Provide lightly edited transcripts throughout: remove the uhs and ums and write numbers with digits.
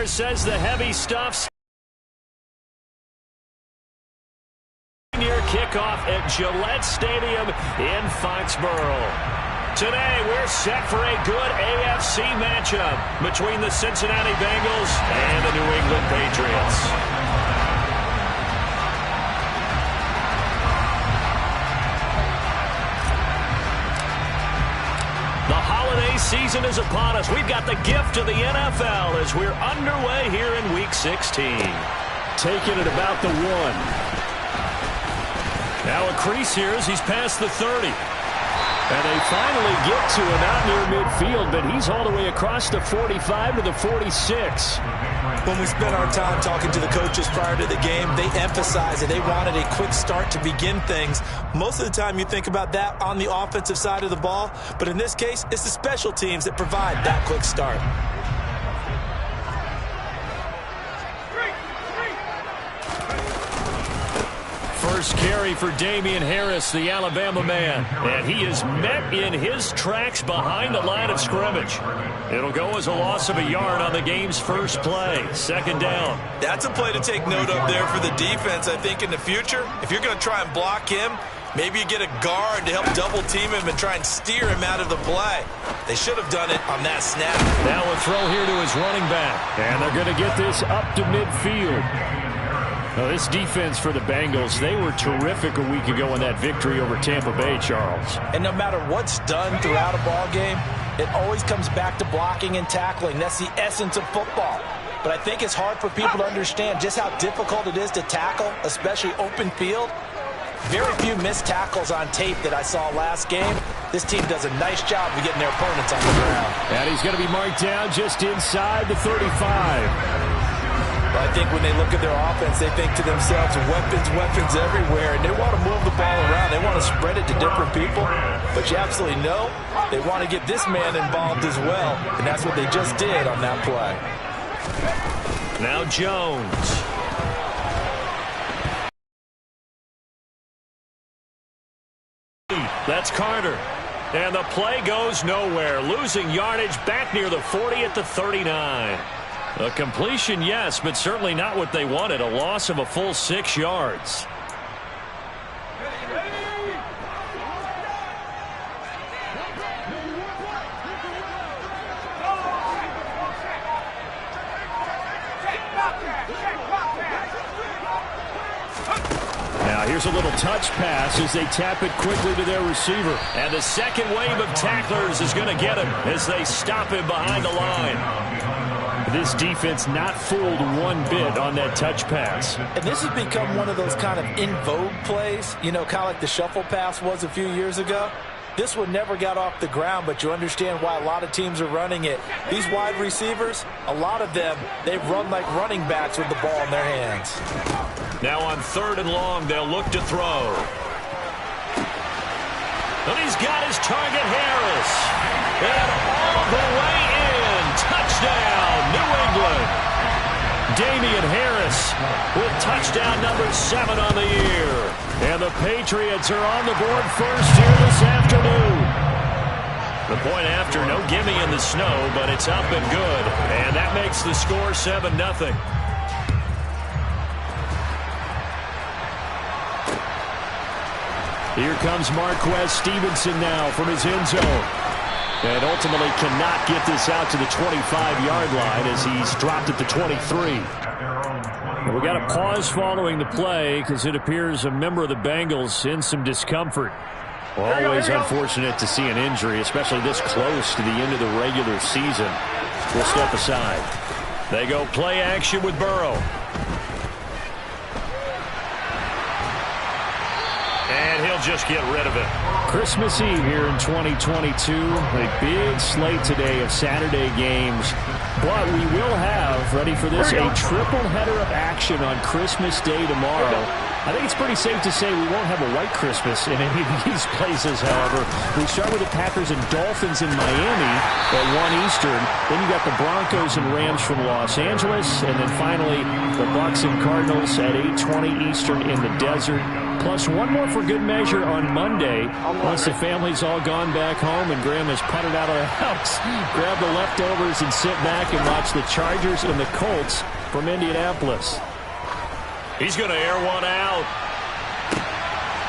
umpire says the heavy stuff's near kickoff at Gillette Stadium in Foxborough. Today, we're set for a good AFC matchup between the Cincinnati Bengals and the New England Patriots. The holiday season is upon us. We've got the gift of the NFL as we're underway here in Week 16. Taking it about the 1. Now a crease here as he's past the 30. And they finally get to him out near midfield, but he's all the way across the 45 to the 46. When we spent our time talking to the coaches prior to the game, they emphasized that they wanted a quick start to begin things. Most of the time you think about that on the offensive side of the ball, but in this case, it's the special teams that provide that quick start. First carry for Damian Harris, the Alabama man. And he is met in his tracks behind the line of scrimmage. It'll go as a loss of a yard on the game's first play. Second down. That's a play to take note of there for the defense, I think, in the future. If you're going to try and block him, maybe you get a guard to help double team him and try and steer him out of the play. They should have done it on that snap. Now a throw here to his running back. And they're going to get this up to midfield. Now, this defense for the Bengals, they were terrific a week ago in that victory over Tampa Bay, Charles. And no matter what's done throughout a ball game, it always comes back to blocking and tackling. That's the essence of football. But I think it's hard for people to understand just how difficult it is to tackle, especially open field. Very few missed tackles on tape that I saw last game. This team does a nice job of getting their opponents on the ground. And he's going to be marked down just inside the 35. I think when they look at their offense, they think to themselves, weapons everywhere, and they want to move the ball around. They want to spread it to different people, but you absolutely know they want to get this man involved as well, and that's what they just did on that play. Now Jones. That's Carter. And the play goes nowhere, losing yardage back near the 40 at the 39. A completion, yes, but certainly not what they wanted. A loss of a full 6 yards. Now here's a little touch pass as they tap it quickly to their receiver. And the second wave of tacklers is going to get him as they stop him behind the line. This defense not fooled one bit on that touch pass. And this has become one of those kind of in vogue plays, you know, kind of like the shuffle pass was a few years ago. This one never got off the ground, but you understand why a lot of teams are running it. These wide receivers, a lot of them, they run like running backs with the ball in their hands. Now on 3rd and long, they'll look to throw. And he's got his target, Harris. And all the way in. Touchdown, New England. Damian Harris with touchdown number 7 on the year. And the Patriots are on the board first here this afternoon. The point after, no gimme in the snow, but it's up and good. And that makes the score 7-0. Here comes Marquez Stevenson now from his end zone. And ultimately cannot get this out to the 25-yard line as he's dropped at the 23. And we got a pause following the play because it appears a member of the Bengals in some discomfort. Always unfortunate to see an injury, especially this close to the end of the regular season. We'll step aside. They go play action with Burrow. And he'll just get rid of it. Christmas Eve here in 2022. A big slate today of Saturday games. But we will have, ready for this, a triple header of action on Christmas Day tomorrow. I think it's pretty safe to say we won't have a white Christmas in any of these places, however. We start with the Packers and Dolphins in Miami at 1 Eastern. Then you got the Broncos and Rams from Los Angeles. And then finally, the Bucs and Cardinals at 8:20 Eastern in the desert. Plus one more for good measure on Monday. Once the family's all gone back home and Graham has putted out of the house, grab the leftovers and sit back and watch the Chargers and the Colts from Indianapolis. He's going to air one out.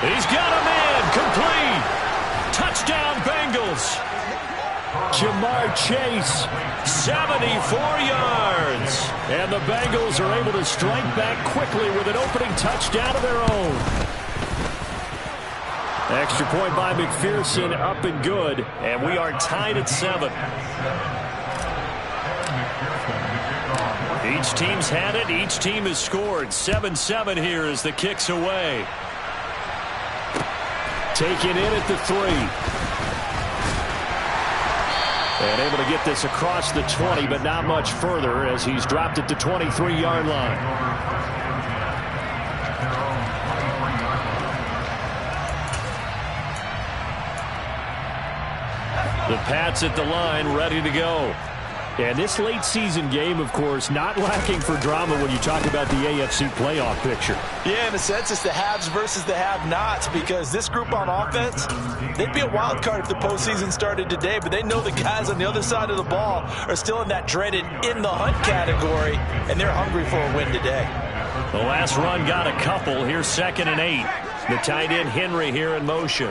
He's got a man. Complete. Touchdown Bengals. Jamar Chase, 74 yards. And the Bengals are able to strike back quickly with an opening touchdown of their own. Extra point by McPherson, up and good. And we are tied at 7. Each team's had it. Each team has scored. 7-7 here as the kick's away. Taken in at the 3. And able to get this across the 20, but not much further as he's dropped at the 23-yard line. The Pats at the line, ready to go. And this late season game, of course, not lacking for drama when you talk about the AFC playoff picture. Yeah, in a sense, it's the haves versus the have-nots, because this group on offense, they'd be a wild card if the postseason started today, but they know the guys on the other side of the ball are still in that dreaded in-the-hunt category, and they're hungry for a win today. The last run got a couple. Here's 2nd and 8. The tight end Henry here in motion.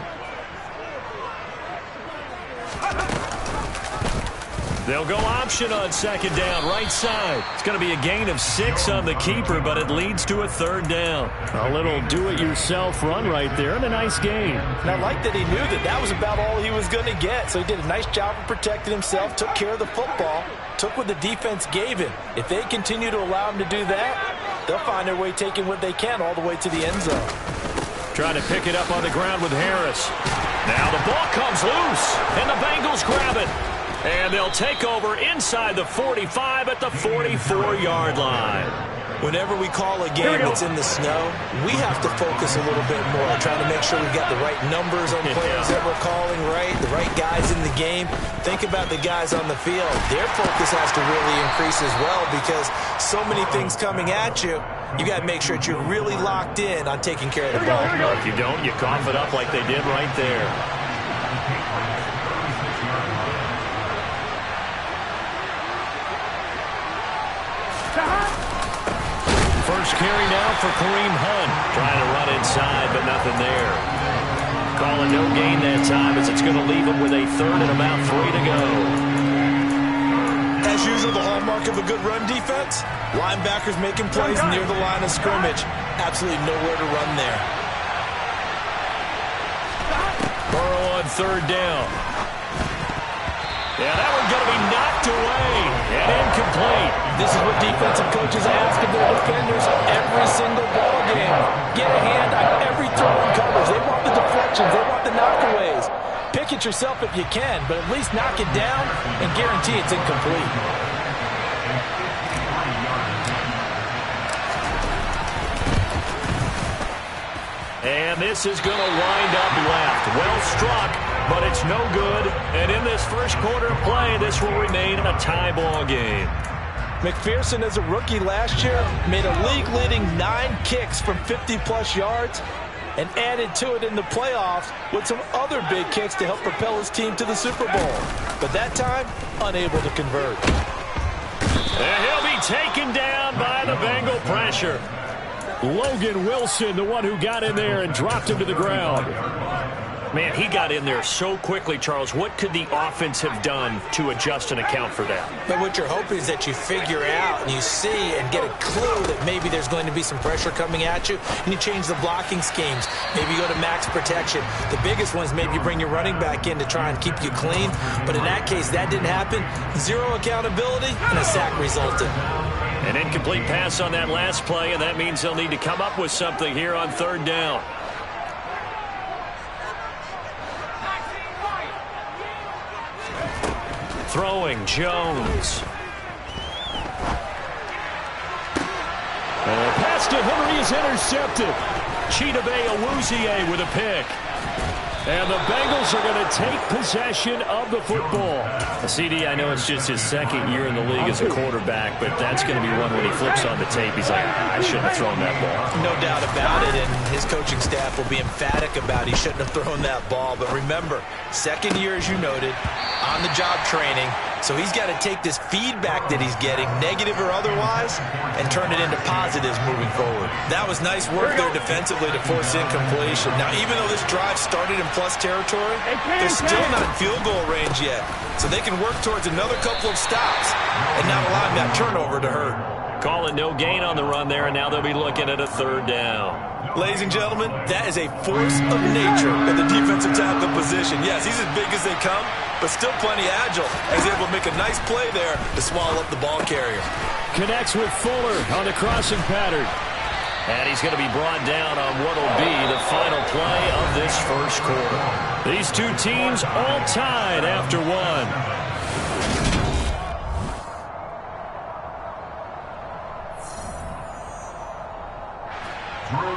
They'll go option on 2nd down, right side. It's going to be a gain of 6 on the keeper, but it leads to a 3rd down. A little do-it-yourself run right there, and a nice gain. And I like that he knew that that was about all he was going to get, so he did a nice job of protecting himself, took care of the football, took what the defense gave him. If they continue to allow him to do that, they'll find their way taking what they can all the way to the end zone. Trying to pick it up on the ground with Harris. Now the ball comes loose, and the Bengals grab it. And they'll take over inside the 45 at the 44-yard line. Whenever we call a game that's in the snow, we have to focus a little bit more, trying to make sure we've got the right numbers on players that we're calling right, the right guys in the game. Think about the guys on the field. Their focus has to really increase as well, because so many things coming at you. You got to make sure that you're really locked in on taking care of the ball. If you don't, you cough it up like they did right there. First carry now for Kareem Hunt. Trying to run inside, but nothing there. Calling no gain that time as it's going to leave him with a 3rd and about 3 to go. As usual, the hallmark of a good run defense, linebackers making plays near the line of scrimmage. Absolutely nowhere to run there. Burrow on 3rd down. Yeah, that one's going to be knocked away and incomplete. This is what defensive coaches ask of their defenders every single ball game. Get a hand on every throw and coverage. They want the deflections. They want the knockaways. Pick it yourself if you can, but at least knock it down and guarantee it's incomplete. And this is going to wind up left. Well struck, but it's no good. And in this first quarter of play, this will remain a tie ball game. McPherson, as a rookie last year, made a league-leading 9 kicks from 50-plus yards and added to it in the playoffs with some other big kicks to help propel his team to the Super Bowl. But that time, unable to convert. And he'll be taken down by the Bengal pressure. Logan Wilson, the one who got in there and dropped him to the ground. Man, he got in there so quickly, Charles. What could the offense have done to adjust and account for that? But what you're hoping is that you figure out and you see and get a clue that maybe there's going to be some pressure coming at you, and you change the blocking schemes. Maybe you go to max protection. The biggest one is maybe you bring your running back in to try and keep you clean. But in that case, that didn't happen. 0 accountability, and a sack resulted. An incomplete pass on that last play, and that means they'll need to come up with something here on 3rd down. Throwing, Jones. And the pass to Henry is intercepted. Chidobe Awuzie with a pick. And the Bengals are going to take possession of the football. CD, I know it's just his second year in the league as a quarterback, but that's going to be one when he flips on the tape. He's like, I shouldn't have thrown that ball. No doubt about it, and his coaching staff will be emphatic about he shouldn't have thrown that ball. But remember, second year, as you noted, on-the-job training. So he's got to take this feedback that he's getting, negative or otherwise, and turn it into positives moving forward. That was nice work there defensively to force incompletion. Now, even though this drive started in plus territory, they're still not in field goal range yet. So they can work towards another couple of stops and not allowing that turnover to hurt. Call it no gain on the run there, and now they'll be looking at a third down. Ladies and gentlemen, that is a force of nature at the defensive tackle position. Yes, he's as big as they come, but still plenty agile. He's able to make a nice play there to swallow up the ball carrier. Connects with Fuller on the crossing pattern. And he's going to be brought down on what will be the final play of this first quarter. These two teams all tied after one.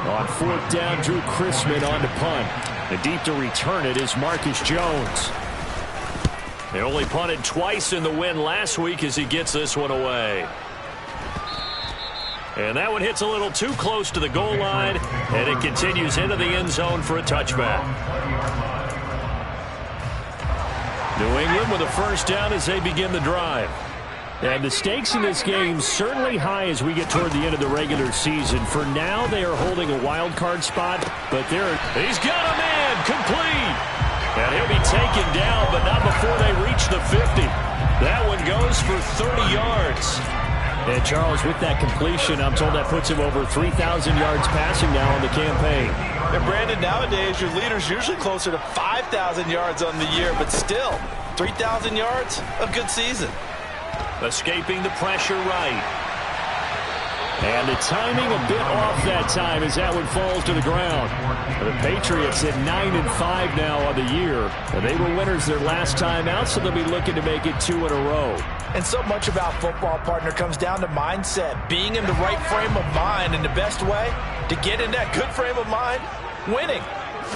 On fourth down, Drew Chrisman on the punt. The deep to return it is Marcus Jones. They only punted twice in the win last week as he gets this one away. And that one hits a little too close to the goal line, and it continues into the end zone for a touchback. New England with a first down as they begin the drive. And the stakes in this game certainly high as we get toward the end of the regular season. For now, they are holding a wild card spot, but he's got a man complete. And he'll be taken down, but not before they reach the 50. That one goes for 30 yards. And Charles, with that completion, I'm told that puts him over 3,000 yards passing now on the campaign. And Brandon, nowadays your leader's usually closer to 5,000 yards on the year, but still, 3,000 yards, a good season. Escaping the pressure right. And the timing a bit off that time as that one falls to the ground. The Patriots at 9-5 now on the year. And they were winners their last time out, so they'll be looking to make it 2 in a row. And so much about football, partner, comes down to mindset. Being in the right frame of mind, and the best way to get in that good frame of mind, winning.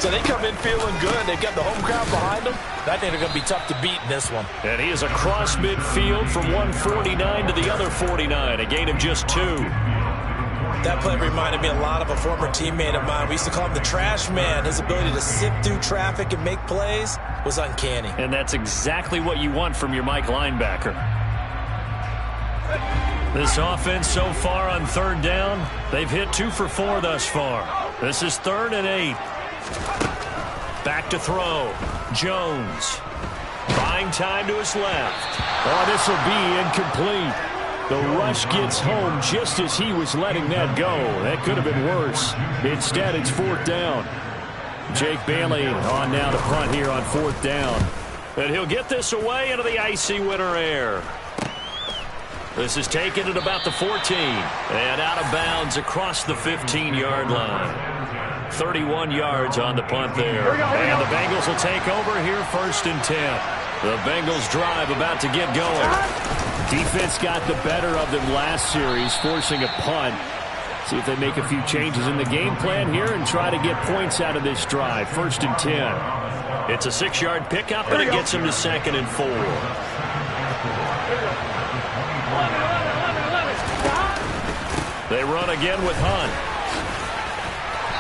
So they come in feeling good. They've got the home crowd behind them. I think they're going to be tough to beat in this one. And he is across midfield from 149 to the other 49, a gain of just 2. That play reminded me a lot of a former teammate of mine. We used to call him the trash man. His ability to sift through traffic and make plays was uncanny. And that's exactly what you want from your Mike linebacker. This offense so far on third down, they've hit 2 for 4 thus far. This is 3rd and 8. Back to throw. Jones. Buying time to his left. Oh, this will be incomplete. The rush gets home just as he was letting that go. That could have been worse. Instead, it's 4th down. Jake Bailey on now to punt here on 4th down. And he'll get this away into the icy winter air. This is taken at about the 14. And out of bounds across the 15-yard line. 31 yards on the punt there. And the Bengals will take over here 1st and 10. The Bengals drive about to get going. Defense got the better of them last series, forcing a punt. See if they make a few changes in the game plan here and try to get points out of this drive. 1st and 10. It's a 6-yard pickup, and it gets them to 2nd and 4. They run again with Hunt.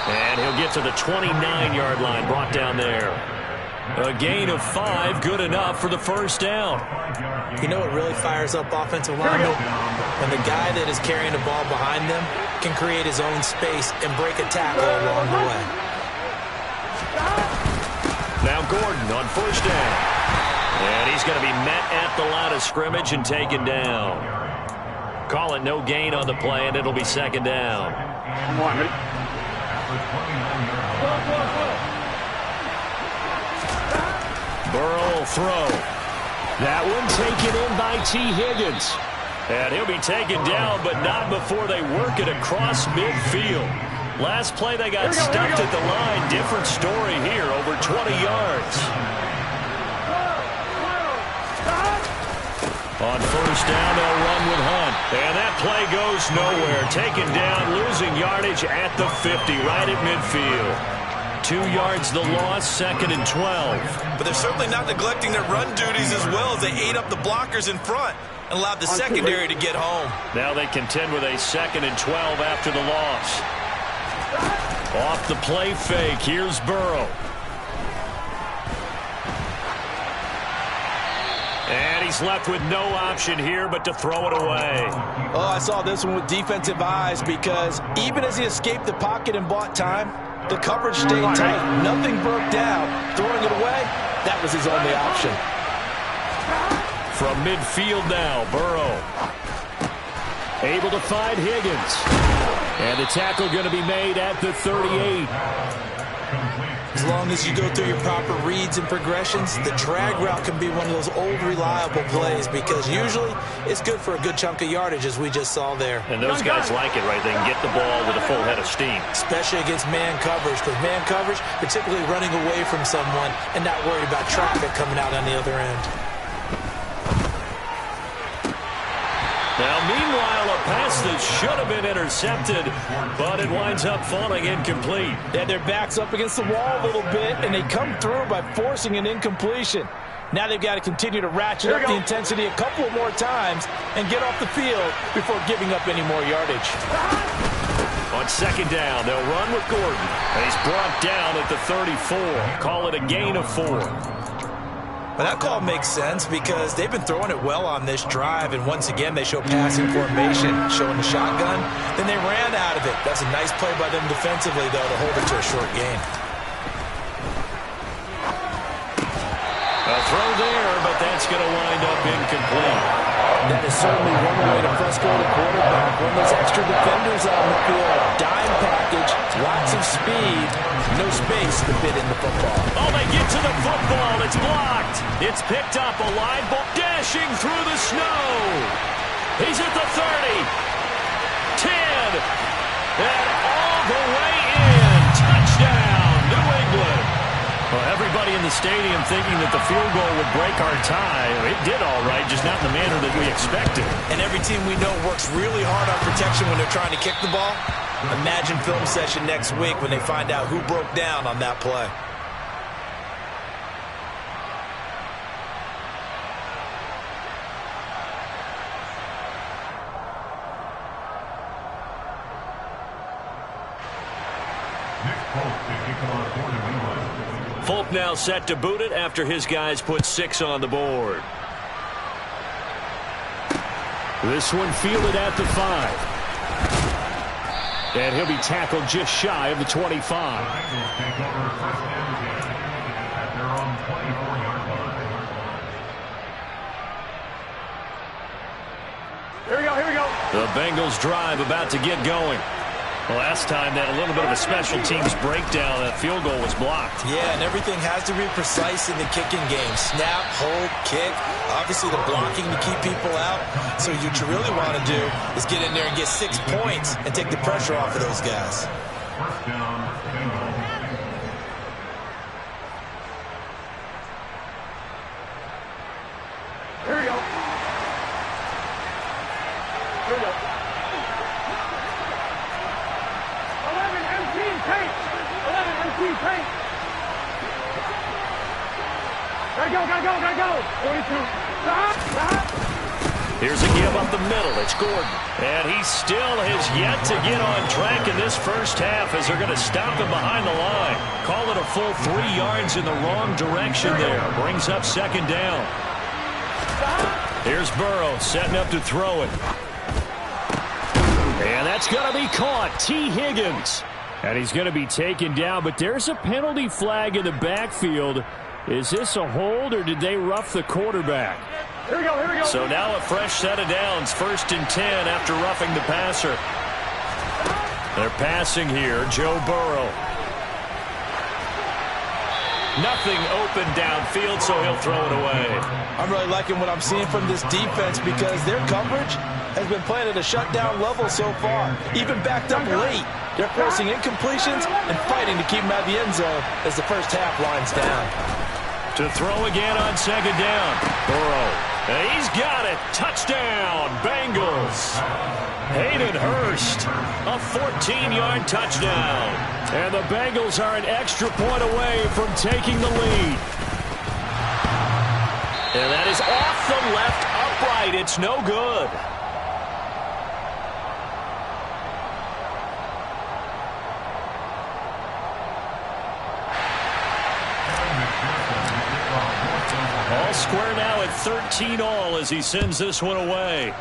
And he'll get to the 29-yard line, brought down there. A gain of 5, good enough for the 1st down. You know what really fires up offensive linemen? When the guy that is carrying the ball behind them can create his own space and break a tackle along the way. Now Gordon on 1st down. And he's going to be met at the line of scrimmage and taken down. Call it no gain on the play, and it'll be 2nd down. Come on, ready? Burrow will throw. That one taken in by T. Higgins. And he'll be taken down, but not before they work it across midfield. Last play they got stuffed at the line. Different story here, over 20 yards. On 1st down, they'll run with Hunt. And that play goes nowhere. Taken down, losing yardage at the 50, right at midfield. 2 yards the loss, 2nd and 12. But they're certainly not neglecting their run duties as well as they ate up the blockers in front and allowed the secondary to get home. Now they contend with a 2nd and 12 after the loss. Off the play fake, here's Burrow. And he's left with no option here but to throw it away. Oh, I saw this one with defensive eyes because even as he escaped the pocket and bought time, the coverage stayed tight. Nothing broke down. Throwing it away, that was his only option. From midfield now, Burrow. Able to find Higgins. And the tackle going to be made at the 38. As long as you go through your proper reads and progressions, the drag route can be one of those old reliable plays because usually it's good for a good chunk of yardage as we just saw there. And those guys like it, right? They can get the ball with a full head of steam. Especially against man coverage because man coverage, particularly running away from someone and not worried about traffic coming out on the other end. Now, meanwhile, a pass that should have been intercepted, but it winds up falling incomplete. Yeah, their back's up against the wall a little bit, and they come through by forcing an incompletion. Now they've got to continue to ratchet up the intensity a couple more times and get off the field before giving up any more yardage. On 2nd down, they'll run with Gordon. And he's brought down at the 34. Call it a gain of 4. Well, that call makes sense because they've been throwing it well on this drive, and once again they show passing formation, showing the shotgun. Then they ran out of it. That's a nice play by them defensively, though, to hold it to a short gain. A throw there, but that's going to wind up incomplete. That is certainly one way to frustrate a quarterback. When there's extra defenders on the field, dime package, lots of speed, no space to fit in the football. Oh, they get to the football. It's blocked. It's picked up. A live ball dashing through the snow. He's at the 30. 10. And all the way in. Touchdown, New England. Well, everybody in the stadium thinking that the field goal would break our tie. It did all right, just not in the manner that we expected. And every team we know works really hard on protection when they're trying to kick the ball. Imagine film session next week when they find out who broke down on that play. Folk now set to boot it after his guys put 6 on the board. This one fielded at the 5. And he'll be tackled just shy of the 25. Here we go. The Bengals drive about to get going. The last time that a little bit of a special teams breakdown, that field goal was blocked. Yeah, and everything has to be precise in the kicking game. Snap, hold, kick, obviously the blocking to keep people out. So what you really want to do is get in there and get 6 points and take the pressure off of those guys. First down, Bengals. Here we go. 11 MT paint. 11 MT paint. Gotta go. 42. Here's a give up the middle. It's Gordon. And he still has yet to get on track in this first half as they're going to stop him behind the line. Call it a full 3 yards in the wrong direction there. Brings up 2nd down. Here's Burrow setting up to throw it. And that's going to be caught. T. Higgins. And he's going to be taken down, but there's a penalty flag in the backfield. Is this a hold, or did they rough the quarterback? Here we go. So now a fresh set of downs, 1st and 10 after roughing the passer. They're passing here, Joe Burrow. Nothing open downfield, so he'll throw it away. I'm really liking what I'm seeing from this defense because their coverage has been playing at a shutdown level so far. Even backed up late, they're forcing incompletions and fighting to keep them out of the end zone as the first half winds down. To throw again on second down. Burrow. He's got it. Touchdown, Bengals. Hayden Hurst, a 14-yard touchdown. And the Bengals are an extra point away from taking the lead. And that is off the left upright. It's no good. All square now at 13-all as he sends this one away.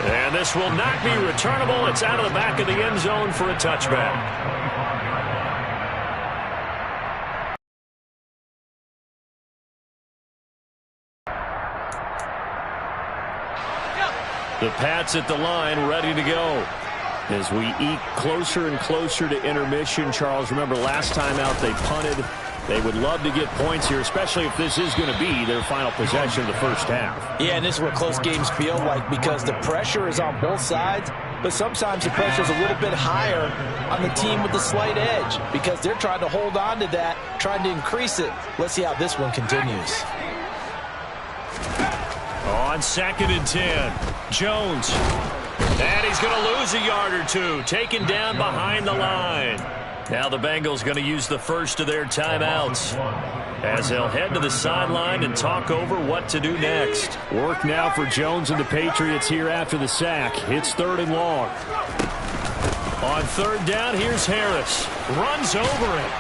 And this will not be returnable. It's out of the back of the end zone for a touchback. The Pats at the line, ready to go. As we eke closer and closer to intermission, Charles, remember last time out they punted. They would love to get points here, especially if this is going to be their final possession of the first half. Yeah, and this is what close games feel like because the pressure is on both sides, but sometimes the pressure is a little bit higher on the team with the slight edge because they're trying to hold on to that, trying to increase it. Let's see how this one continues. On 2nd and 10, Jones. And he's going to lose a yard or two, taken down behind the line. Now the Bengals going to use the first of their timeouts as they'll head to the sideline and talk over what to do next. Work now for Jones and the Patriots here after the sack. It's 3rd and long. On 3rd down, here's Harris. Runs over it.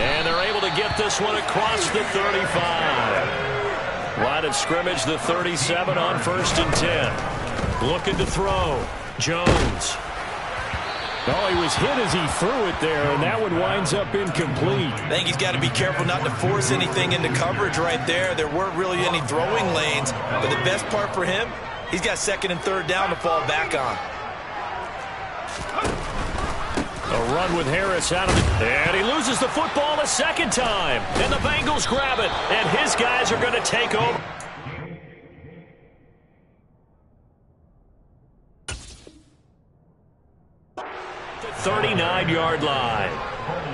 And they're able to get this one across the 35. Line of scrimmage, the 37 on 1st and 10. Looking to throw. Jones. Oh, he was hit as he threw it there, and that one winds up incomplete. I think he's got to be careful not to force anything into coverage right there. There weren't really any throwing lanes, but the best part for him, he's got 2nd and 3rd down to fall back on. A run with Harris out of it, and he loses the football a second time, and the Bengals grab it, and his guys are going to take over. 39-yard line.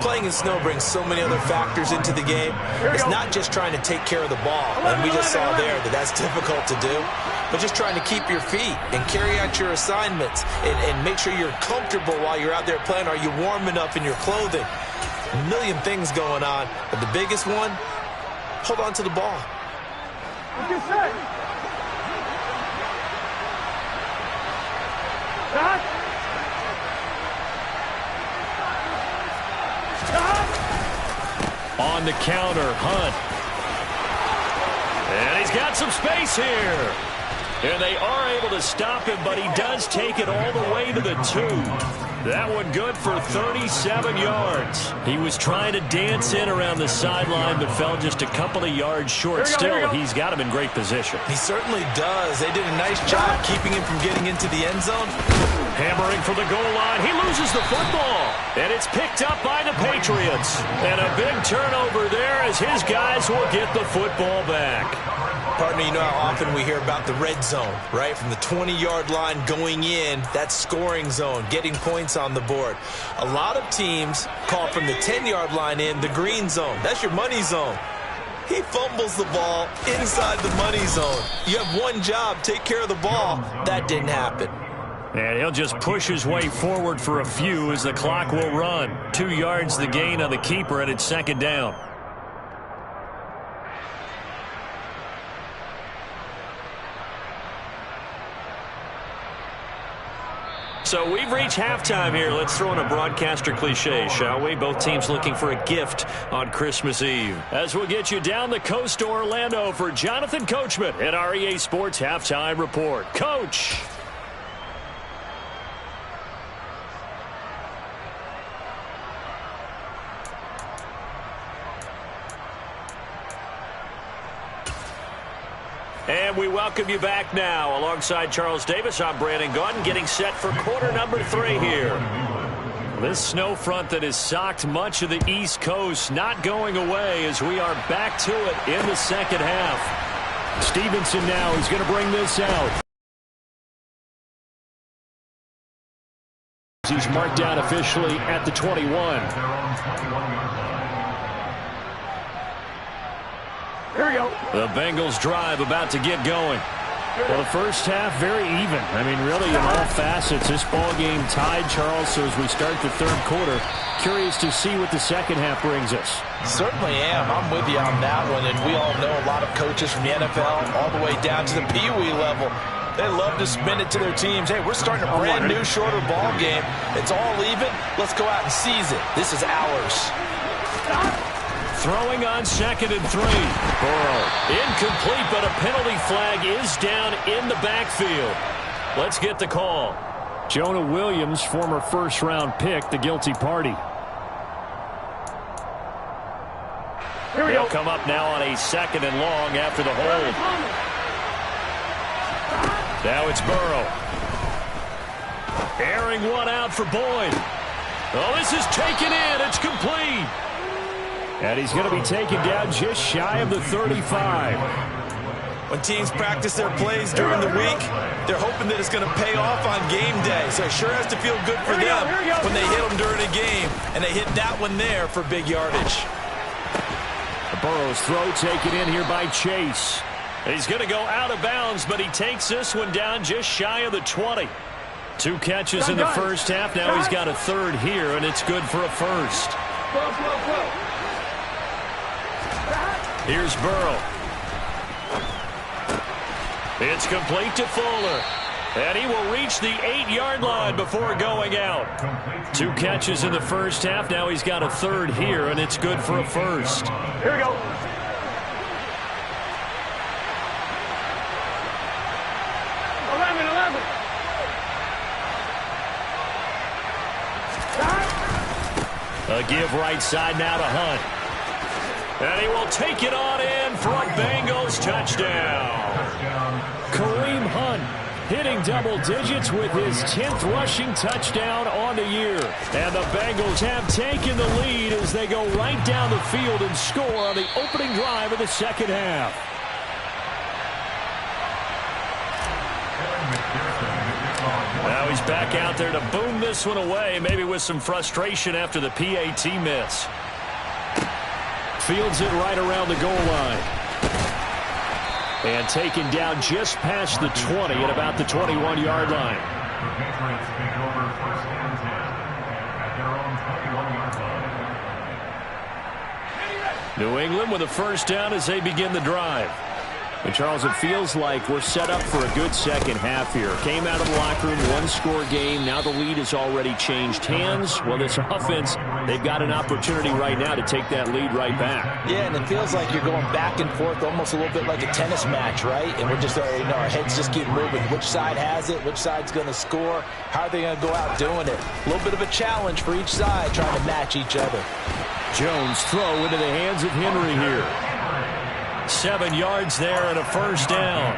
Playing in snow brings so many other factors into the game. It's not just trying to take care of the ball, and we just saw there that that's difficult to do, but just trying to keep your feet and carry out your assignments and make sure you're comfortable while you're out there playing. Are you warm enough in your clothing? A million things going on, but the biggest one, hold on to the ball. Get set. Stop. On the counter, Hunt. And he's got some space here. And they are able to stop him, but he does take it all the way to the 2. That one good for 37 yards. He was trying to dance in around the sideline, but fell just a couple of yards short. Still, he's got him in great position. He certainly does. They did a nice job keeping him from getting into the end zone. Hammering for the goal line. He loses the football. And it's picked up by the Patriots. And a big turnover there as his guys will get the football back. Partner, you know how often we hear about the red zone, right? From the 20-yard line going in, that scoring zone, getting points on the board. A lot of teams call from the 10-yard line in the green zone. That's your money zone. He fumbles the ball inside the money zone. You have one job, take care of the ball. That didn't happen. And he'll just push his way forward for a few as the clock will run. 2 yards the gain on the keeper, and it's 2nd down. So we've reached halftime here. Let's throw in a broadcaster cliche, shall we? Both teams looking for a gift on Christmas Eve. As we'll get you down the coast to Orlando for Jonathan Coachman at our EA Sports Halftime Report. Coach! And we welcome you back now. Alongside Charles Davis, I'm Brandon Gaudin, getting set for quarter number 3 here. This snow front that has socked much of the East Coast not going away as we are back to it in the second half. Stevenson now is going to bring this out. He's marked out officially at the 21. Here we go. The Bengals drive about to get going. Well, the first half, very even. I mean, really, in all facets, this ball game tied, Charles. So as we start the third quarter, curious to see what the second half brings us. Certainly am. I'm with you on that one. And we all know a lot of coaches from the NFL all the way down to the Pee Wee level. They love to spin it to their teams. Hey, we're starting a brand new, shorter ball game. It's all even. Let's go out and seize it. This is ours. Throwing on 2nd and 3. Burrow. Incomplete, but a penalty flag is down in the backfield. Let's get the call. Jonah Williams, former first-round pick, the guilty party. They'll come up now on a 2nd and long after the hold. Now it's Burrow. Airing one out for Boyd. Oh, this is taken in. It's complete. And he's going to be taken down just shy of the 35. When teams practice their plays during the week, they're hoping that it's going to pay off on game day. So it sure has to feel good for them when they hit them during a game. And they hit that one there for big yardage. Burrow's throw taken in here by Chase. He's going to go out of bounds, but he takes this one down just shy of the 20. 2 catches in the first half. Now he's got a third here, and it's good for a first. Here's Burrow. It's complete to Fuller. And he will reach the 8-yard line before going out. 2 catches in the first half. Now he's got a third here, and it's good for a first. Here we go. A give right side now to Hunt. And he will take it on in for a Bengals touchdown. Kareem Hunt hitting double digits with his 10th rushing touchdown on the year. And the Bengals have taken the lead as they go right down the field and score on the opening drive of the second half. Now he's back out there to boom this one away, maybe with some frustration after the PAT miss. Fields it right around the goal line. And taken down just past the 20 at about the 21-yard line. New England with a first down as they begin the drive. And Charles, it feels like we're set up for a good second half here. Came out of the locker room, 1-score game. Now the lead has already changed hands. Well, this offense, they've got an opportunity right now to take that lead right back. Yeah, and it feels like you're going back and forth almost a little bit like a tennis match, right? And we're just, our heads just keep moving. Which side has it? Which side's going to score? How are they going to go out doing it? A little bit of a challenge for each side trying to match each other. Jones throw into the hands of Henry here. 7 yards there and a first down.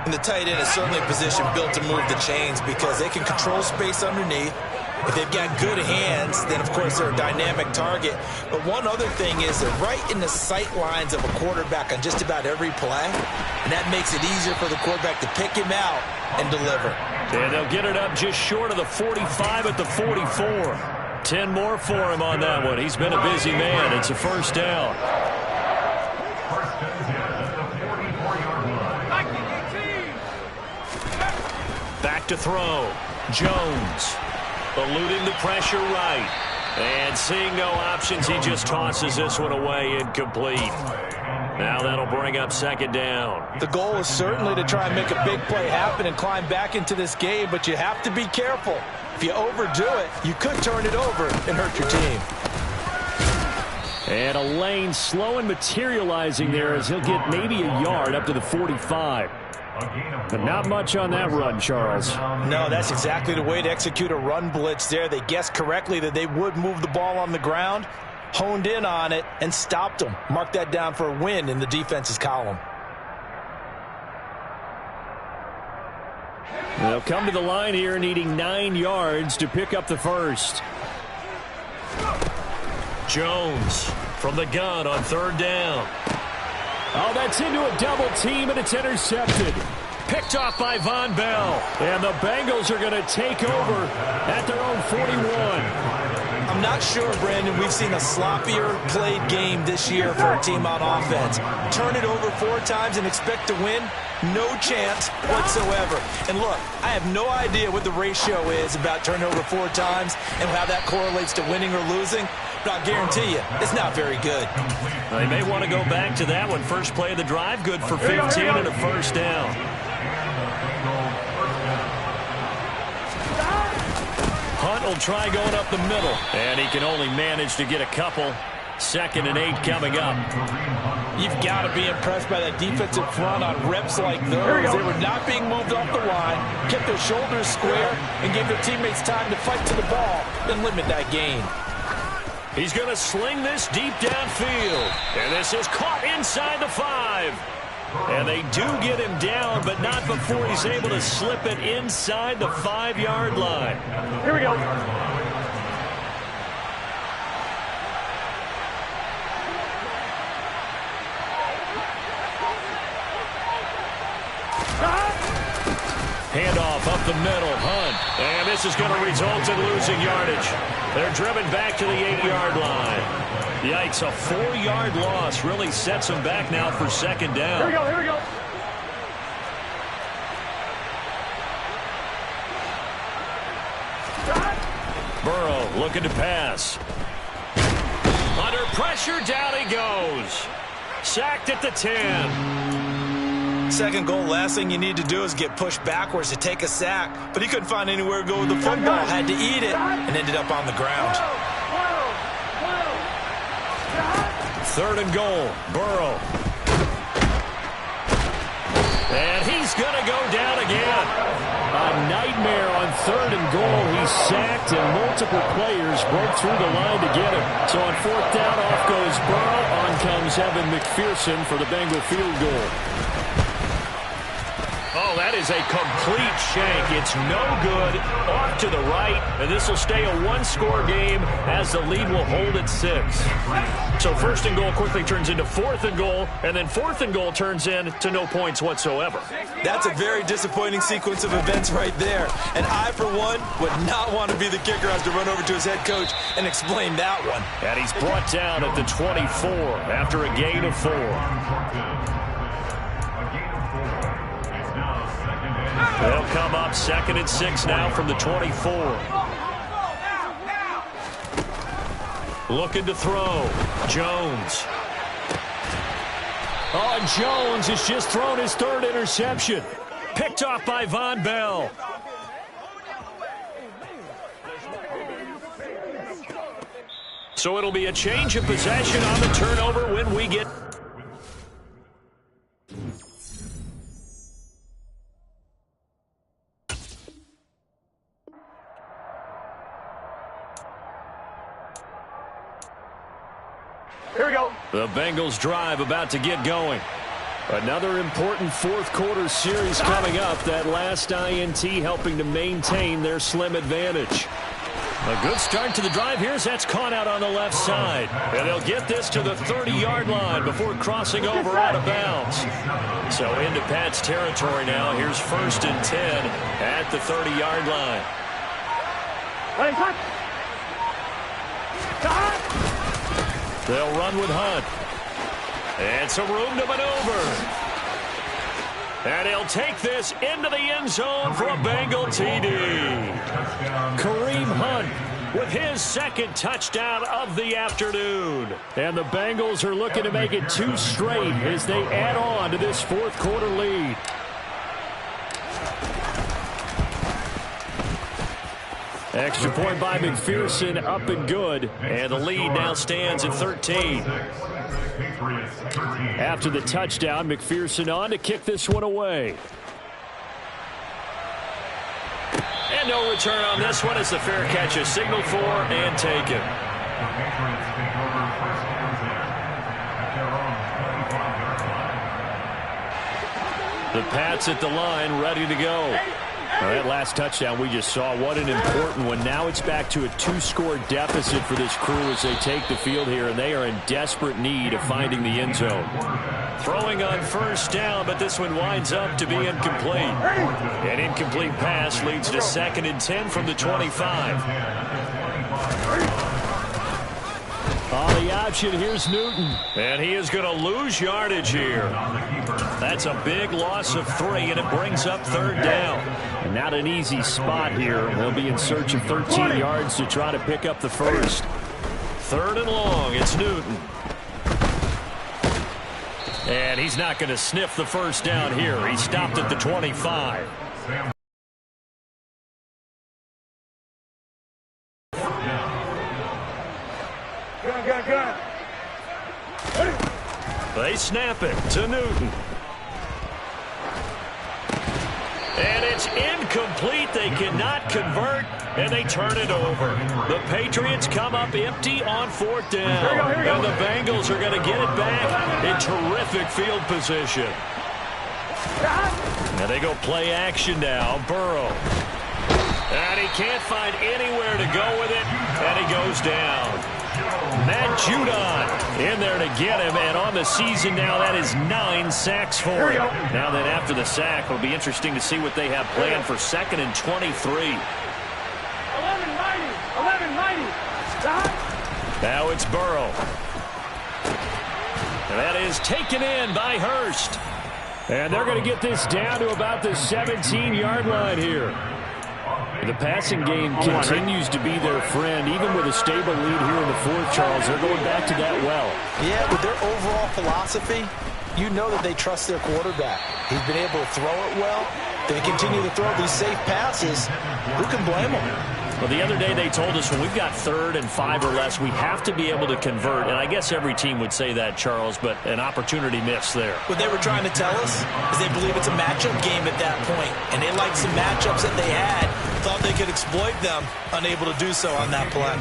And the tight end is certainly a position built to move the chains because they can control space underneath. If they've got good hands, then, of course, they're a dynamic target. But one other thing is they're right in the sight lines of a quarterback on just about every play. And that makes it easier for the quarterback to pick him out and deliver. And they'll get it up just short of the 45 at the 44. 10 more for him on that one. He's been a busy man. It's a first down. Back to throw. Jones eluding the pressure right. And seeing no options, he just tosses this one away, incomplete. Now that'll bring up second down. The goal is certainly to try and make a big play happen and climb back into this game, but you have to be careful. If you overdo it, you could turn it over and hurt your team. And a lane slow and materializing there as he'll get maybe a yard up to the 45. But not much on that run, Charles. No, that's exactly the way to execute a run blitz there. They guessed correctly that they would move the ball on the ground, honed in on it, and stopped them. Mark that down for a win in the defense's column. They'll come to the line here needing 9 yards to pick up the first. Jones from the gun on third down. Oh, that's into a double team, and it's intercepted. Picked off by Von Bell. And the Bengals are going to take over at their own 41. I'm not sure, Brandon, we've seen a sloppier played game this year for a team on offense. Turn it over 4 times and expect to win? No chance whatsoever. And look, I have no idea what the ratio is about turnover 4 times and how that correlates to winning or losing, but I'll guarantee you, it's not very good. They may want to go back to that one. First play of the drive, good for 15 and a first down. Hunt will try going up the middle, and he can only manage to get a couple. 2nd and 8 coming up. You've got to be impressed by that defensive front on reps like those. They were not being moved off the line, kept their shoulders square, and gave their teammates time to fight to the ball, then limit that gain. He's going to sling this deep downfield, and this is caught inside the 5. And they do get him down, but not before he's able to slip it inside the 5-yard line. Here we go. Handoff up the middle, Hunt. And this is going to result in losing yardage. They're driven back to the 8-yard line. Yikes, a 4-yard loss really sets them back now for 2nd down. Here we go, here we go. Burrow looking to pass. Under pressure, down he goes. Sacked at the 10. 2nd goal, last thing you need to do is get pushed backwards to take a sack. But he couldn't find anywhere to go with the football, had to eat it, and ended up on the ground. 3rd and goal, Burrow. And he's going to go down again. A nightmare on 3rd and goal. He's sacked, and multiple players broke through the line to get him. So on 4th down, off goes Burrow. On comes Evan McPherson for the Bengal field goal. Oh, that is a complete shank. It's no good. Off to the right, and this will stay a 1-score game as the lead will hold at 6. So 1st and goal quickly turns into 4th and goal, and then 4th and goal turns into no points whatsoever. That's a very disappointing sequence of events right there. And I, for one, would not want to be the kicker who has to run over to his head coach and explain that one. And he's brought down at the 24 after a gain of 4. They'll come up 2nd and 6 now from the 24. Looking to throw. Jones. Oh, and Jones has just thrown his 3rd interception. Picked off by Von Bell. So it'll be a change of possession on the turnover when we get... Here we go. The Bengals drive about to get going. Another important 4th quarter series coming up. That last INT helping to maintain their slim advantage. A good start to the drive here as that's caught out on the left side. And they'll get this to the 30-yard line before crossing over out of bounds. So into Pat's territory now. Here's 1st and 10 at the 30-yard line. They'll run with Hunt. And some room to maneuver. And he'll take this into the end zone for a Bengal TD. Kareem Hunt with his 2nd touchdown of the afternoon. And the Bengals are looking to make it 2 straight as they add on to this 4th quarter lead. Extra point by McPherson, up and good. And the lead now stands at 13. After the touchdown, McPherson on to kick this one away. And no return on this one as the fair catch is signaled for and taken. The Pats at the line, ready to go. Now that last touchdown we just saw, what an important one. Now it's back to a 2-score deficit for this crew as they take the field here, and they are in desperate need of finding the end zone. Throwing on 1st down, but this one winds up to be incomplete. An incomplete pass leads to 2nd and 10 from the 25. On the option, here's Newton. And he is going to lose yardage here. That's a big loss of 3, and it brings up 3rd down. And not an easy spot here. They'll be in search of 13 yards to try to pick up the first. 3rd and long, it's Newton. And he's not going to sniff the first down here. He stopped at the 25. They snap it to Newton. And it's incomplete. They cannot convert, and they turn it over. The Patriots come up empty on 4th down. And the Bengals are going to get it back in terrific field position. And they go play action now. Burrow. And he can't find anywhere to go with it, and he goes down. Matt Judon in there to get him, and on the season now, that is 9 sacks for him. Now then, after the sack, it'll be interesting to see what they have planned for 2nd and 23. 11-90. Stop. Now it's Burrow. And that is taken in by Hurst. And they're going to get this down to about the 17-yard line here. The passing game continues to be their friend. Even with a stable lead here in the 4th, Charles, they're going back to that well. Yeah, with their overall philosophy, you know that they trust their quarterback. He's been able to throw it well. They continue to throw these safe passes. Who can blame them? Well, the other day they told us when we've got 3rd and 5 or less, we have to be able to convert. And I guess every team would say that, Charles, but an opportunity missed there. What they were trying to tell us is they believe it's a matchup game at that point. And they liked some matchups that they had. Thought they could exploit them. Unable to do so on that play.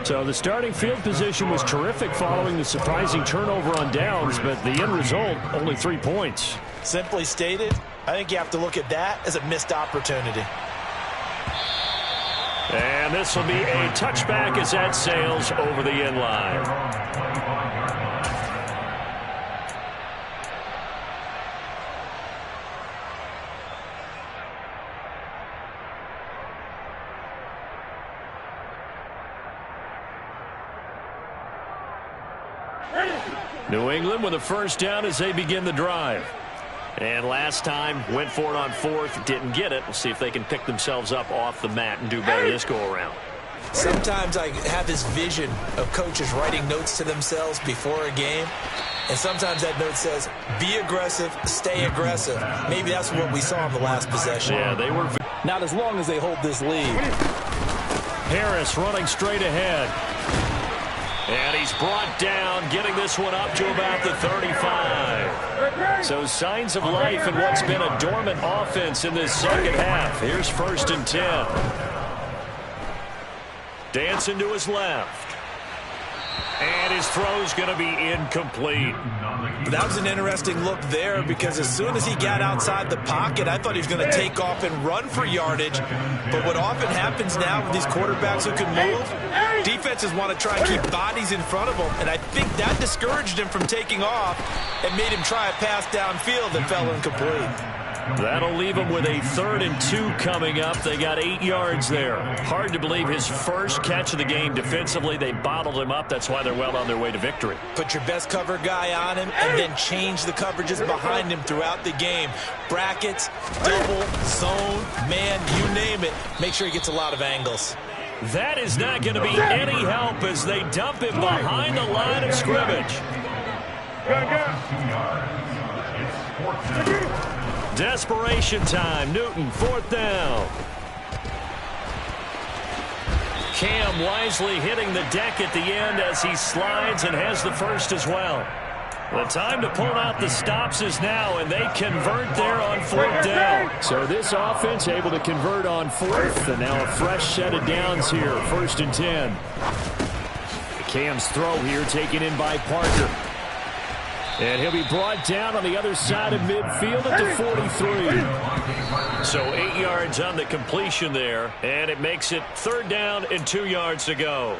So the starting field position was terrific following the surprising turnover on downs, but the end result, only 3 points. Simply stated, I think you have to look at that as a missed opportunity. And this will be a touchback as that sails over the end line. New England with a first down as they begin the drive. And last time, went for it on 4th, didn't get it. We'll see if they can pick themselves up off the mat and do better this go-around. Sometimes I have this vision of coaches writing notes to themselves before a game. And sometimes that note says, be aggressive, stay aggressive. Maybe that's what we saw in the last possession. Yeah, they were. Not as long as they hold this lead. Harris running straight ahead. And he's brought down, getting this one up to about the 35. So signs of life in what's been a dormant offense in this second half. Here's 1st and 10. Dancing to his left. And his throw's going to be incomplete. That was an interesting look there because as soon as he got outside the pocket, I thought he was going to take off and run for yardage. But what often happens now with these quarterbacks who can move, defenses want to try and keep bodies in front of them. And I think that discouraged him from taking off and made him try a pass downfield that fell incomplete. That'll leave him with a 3rd and 2 coming up. They got 8 yards there. Hard to believe his first catch of the game defensively. They bottled him up. That's why they're well on their way to victory. Put your best cover guy on him and then change the coverages behind him throughout the game. Brackets, double, zone, man, you name it. Make sure he gets a lot of angles. That is not going to be any help as they dump him behind the line of scrimmage. Desperation time. Newton, 4th down. Cam wisely hitting the deck at the end as he slides and has the first as well. The time to pull out the stops is now, and they convert there on 4th down. So this offense able to convert on 4th, and now a fresh set of downs here. 1st and 10. Cam's throw here taken in by Parker. And he'll be brought down on the other side of midfield at the 43. So 8 yards on the completion there, and it makes it 3rd down and 2 yards to go.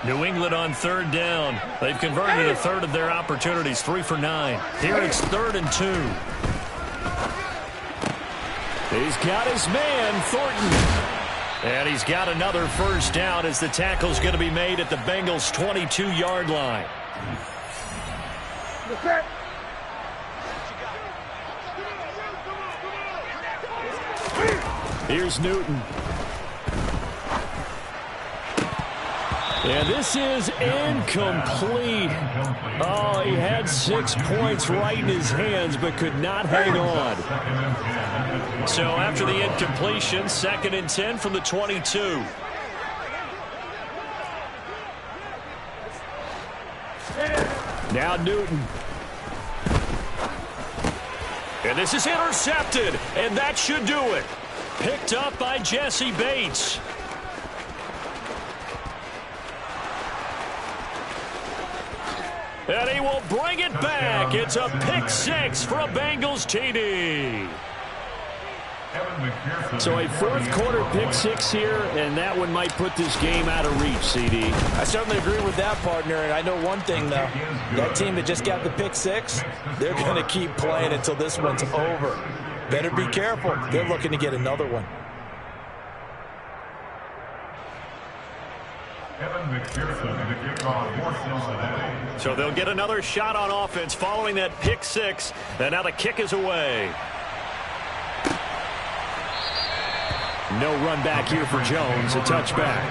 New England on 3rd down. They've converted a 1/3 of their opportunities, 3 for 9. Here it's 3rd and 2. He's got his man, Thornton. And he's got another first down as the tackle's going to be made at the Bengals' 22-yard line. Here's Newton. And this is incomplete. Oh, he had 6 points right in his hands, but could not hang on. So after the incompletion, 2nd and 10 from the 22. Now Newton. And this is intercepted, and that should do it. Picked up by Jesse Bates. And he will bring it back. It's a pick 6 for a Bengals TD. So a fourth-quarter pick 6 here, and that one might put this game out of reach, CD. I certainly agree with that, partner. And I know one thing, though. That team that just got the pick 6, they're going to keep playing until this one's over. Better be careful. They're looking to get another one. So they'll get another shot on offense following that pick 6. And now the kick is away. No run back here for Jones. A touchback.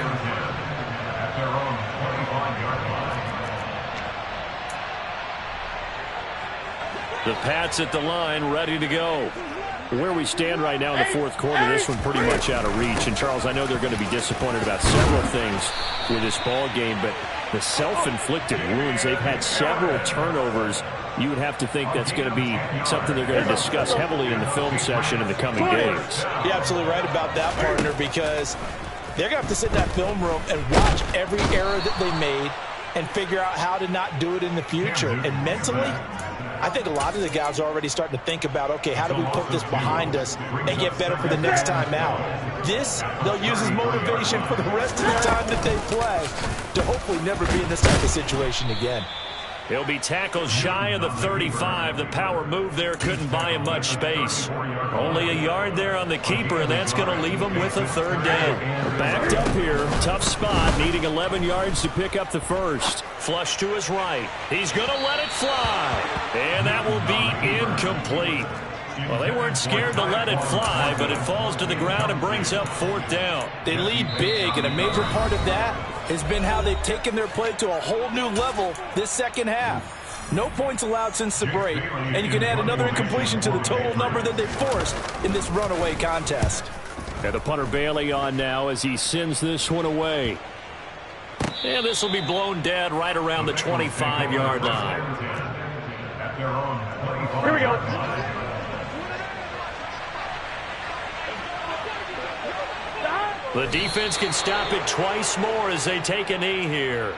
The Pats at the line, ready to go. Where we stand right now in the fourth quarter, this one pretty much out of reach. And, Charles, I know they're going to be disappointed about several things with this ball game, but the self-inflicted wounds, they've had several turnovers. You would have to think that's going to be something they're going to discuss heavily in the film session in the coming days. You're absolutely right about that, partner, because they're going to have to sit in that film room and watch every error that they made and figure out how to not do it in the future. And mentally, I think a lot of the guys are already starting to think about, okay, how do we put this behind us and get better for the next time out? This, they'll use as motivation for the rest of the time that they play to hopefully never be in this type of situation again. He'll be tackled shy of the 35. The power move there couldn't buy him much space. Only a yard there on the keeper, and that's going to leave him with a 3rd down. Backed up here. Tough spot, needing 11 yards to pick up the first. Flush to his right. He's going to let it fly. And that will be incomplete. Well, they weren't scared to let it fly, but it falls to the ground and brings up 4th down. They lead big, and a major part of that has been how they've taken their play to a whole new level this second half. No points allowed since the break, and you can add another incompletion to the total number that they forced in this runaway contest. And the punter Bailey on now as he sends this one away. And this will be blown dead right around the 25-yard line. Here we go. The defense can stop it twice more as they take a knee here.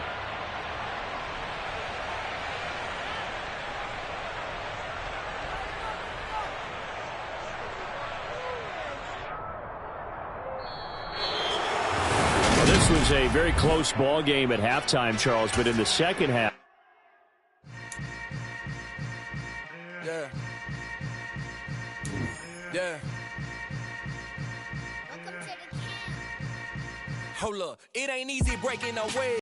Well, this was a very close ball game at halftime, Charles, but in the second half. Yeah. Hold up, it ain't easy breaking away.